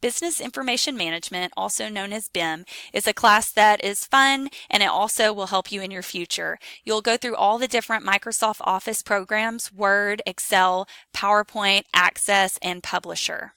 Business Information Management, also known as BIM, is a class that is fun and it also will help you in your future. You'll go through all the different Microsoft Office programs, Word, Excel, PowerPoint, Access, and Publisher.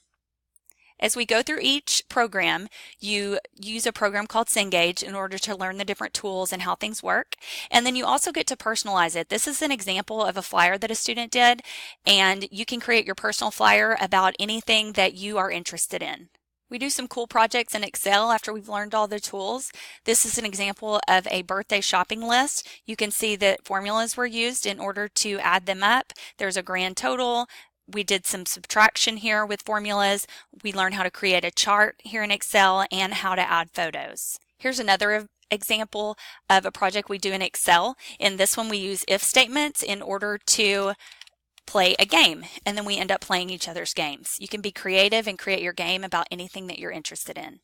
As we go through each program, you use a program called Cengage in order to learn the different tools and how things work. And then you also get to personalize it. This is an example of a flyer that a student did, and you can create your personal flyer about anything that you are interested in. We do some cool projects in Excel after we've learned all the tools. This is an example of a birthday shopping list. You can see that formulas were used in order to add them up. There's a grand total. We did some subtraction here with formulas. We learned how to create a chart here in Excel and how to add photos. Here's another example of a project we do in Excel. In this one, we use if statements in order to play a game, and then we end up playing each other's games. You can be creative and create your game about anything that you're interested in.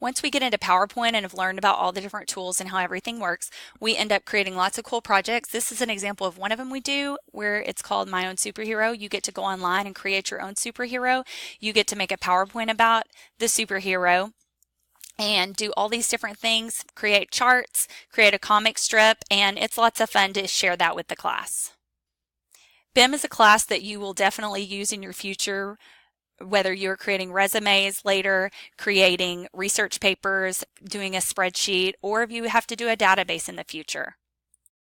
Once we get into PowerPoint and have learned about all the different tools and how everything works, we end up creating lots of cool projects. This is an example of one of them we do where it's called My Own Superhero. You get to go online and create your own superhero. You get to make a PowerPoint about the superhero and do all these different things, create charts, create a comic strip, and it's lots of fun to share that with the class. BIM is a class that you will definitely use in your future, whether you're creating resumes later, creating research papers, doing a spreadsheet, or if you have to do a database in the future.